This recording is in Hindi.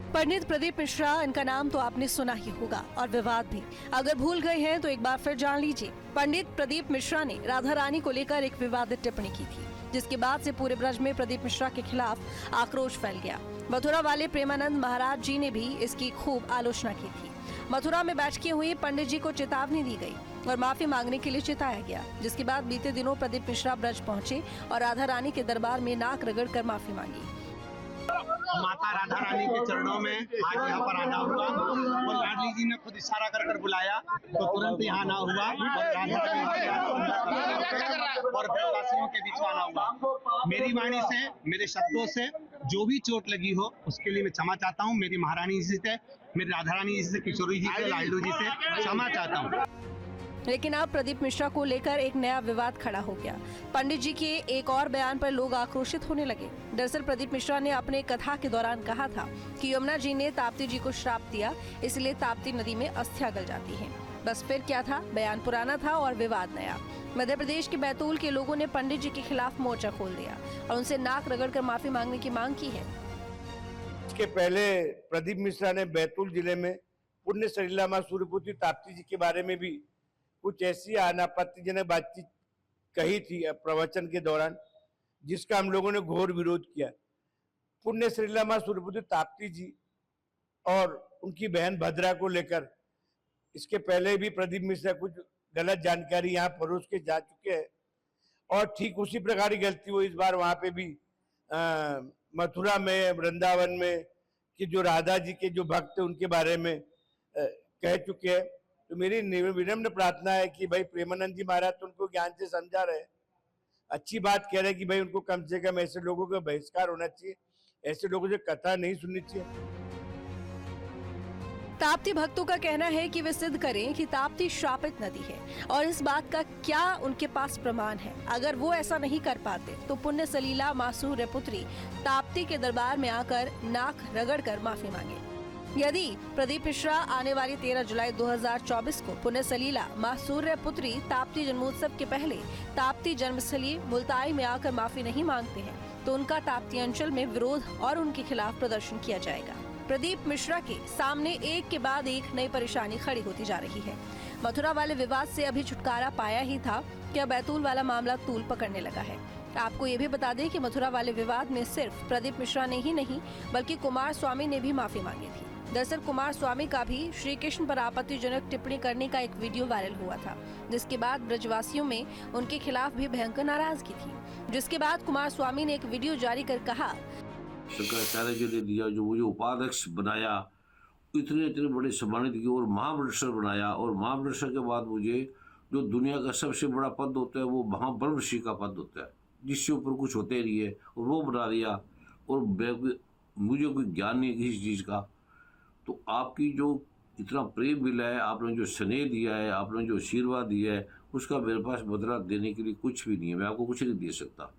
पंडित प्रदीप मिश्रा, इनका नाम तो आपने सुना ही होगा और विवाद भी। अगर भूल गए हैं तो एक बार फिर जान लीजिए। पंडित प्रदीप मिश्रा ने राधा रानी को लेकर एक विवादित टिप्पणी की थी, जिसके बाद से पूरे ब्रज में प्रदीप मिश्रा के खिलाफ आक्रोश फैल गया। मथुरा वाले प्रेमानंद महाराज जी ने भी इसकी खूब आलोचना की थी। मथुरा में बैठकें हुई, पंडित जी को चेतावनी दी गई और माफी मांगने के लिए चिताया गया, जिसके बाद बीते दिनों प्रदीप मिश्रा ब्रज पहुंचे और राधा रानी के दरबार में नाक रगड़कर माफी मांगी। माता राधा रानी के चरणों में आज यहाँ पर आना हुआ और लाडली जी ने खुद इशारा कर बुलाया तो तुरंत यहाँ आना हुआ और ब्रजवासियों के बीच आना हुआ। मेरी वाणी से, मेरे शब्दों से जो भी चोट लगी हो उसके लिए मैं क्षमा चाहता हूँ। मेरी महारानी जी से, मेरी राधा रानी जी से, किशोरी जी से, लाडलू जी से क्षमा चाहता हूँ। लेकिन अब प्रदीप मिश्रा को लेकर एक नया विवाद खड़ा हो गया। पंडित जी के एक और बयान पर लोग आक्रोशित होने लगे। दरअसल प्रदीप मिश्रा ने अपने कथा के दौरान कहा था कि यमुना जी ने ताप्ती जी को श्राप दिया, इसलिए ताप्ती नदी में अस्थियां गल जाती हैं। बस फिर क्या था, बयान पुराना था और विवाद नया। मध्य प्रदेश के बैतूल के लोगों ने पंडित जी के खिलाफ मोर्चा खोल दिया और उनसे नाक रगड़कर माफी मांगने की मांग की है। इसके पहले प्रदीप मिश्रा ने बैतूल जिले में पुण्य सलीला मां सूर्यपुत्री ताप्ती जी के बारे में भी कुछ ऐसी अनापत्तिजनक बातचीत कही थी प्रवचन के दौरान, जिसका हम लोगों ने घोर विरोध किया। पुण्य सलीला मां सूर्यपुत्री ताप्ती जी और उनकी बहन भद्रा को लेकर इसके पहले भी प्रदीप मिश्रा कुछ गलत जानकारी यहाँ परोस के जा चुके हैं और ठीक उसी प्रकार की गलती वो इस बार वहाँ पे भी मथुरा में, वृंदावन में कि जो राधा जी के जो भक्त उनके बारे में कह चुके हैं। तो मेरी विनम्र प्रार्थना है कि भाई प्रेमानंद जी महाराज तो उनको ज्ञान से समझा रहे, अच्छी बात कह रहे हैं कि भाई उनको कम से कम ऐसे लोगों का बहिष्कार होना चाहिए, ऐसे लोगों से कथा नहीं सुननी चाहिए। ताप्ती भक्तों का कहना है कि वे सिद्ध करें कि ताप्ती श्रापित नदी है और इस बात का क्या उनके पास प्रमाण है। अगर वो ऐसा नहीं कर पाते तो पुण्य सलीला मां सूर्यपुत्री ताप्ती के दरबार में आकर नाक रगड़कर माफी मांगे। यदि प्रदीप मिश्रा आने वाली 13 जुलाई 2024 को पुण्य सलीला मां सूर्यपुत्री ताप्ती जन्मोत्सव के पहले ताप्ती जन्मस्थली मुल्ताई में आकर माफी नहीं मांगते हैं तो उनका ताप्ती अंचल में विरोध और उनके खिलाफ प्रदर्शन किया जाएगा। प्रदीप मिश्रा के सामने एक के बाद एक नई परेशानी खड़ी होती जा रही है। मथुरा वाले विवाद से अभी छुटकारा पाया ही था कि अब बैतूल वाला मामला तूल पकड़ने लगा है। आपको ये भी बता दें कि मथुरा वाले विवाद में सिर्फ प्रदीप मिश्रा ने ही नहीं बल्कि कुमार स्वामी ने भी माफी मांगी थी। दरअसल कुमार स्वामी का भी श्री कृष्ण पर आपत्तिजनक टिप्पणी करने का एक वीडियो वायरल हुआ था, जिसके बाद ब्रजवासियों में उनके खिलाफ भी भयंकर नाराजगी थी। जिसके बाद कुमार स्वामी ने एक वीडियो जारी कर कहा, शंकराचार्य जी ने दिया, जो मुझे उपाध्यक्ष बनाया, इतने बड़े सम्मानित किए और महामंडलेश्वर बनाया और महामंडलेश्वर के बाद मुझे जो दुनिया का सबसे बड़ा पद होता है वो महाब्रह्मर्षि का पद होता है, जिससे ऊपर कुछ होते नहीं है, और वो बना दिया और मुझे कोई ज्ञान नहीं किसी चीज़ का। तो आपकी जो इतना प्रेम मिला है, आपने जो स्नेह दिया है, आपने जो आशीर्वाद दिया है, उसका मेरे पास बदला देने के लिए कुछ भी नहीं है। मैं आपको कुछ नहीं दे सकता।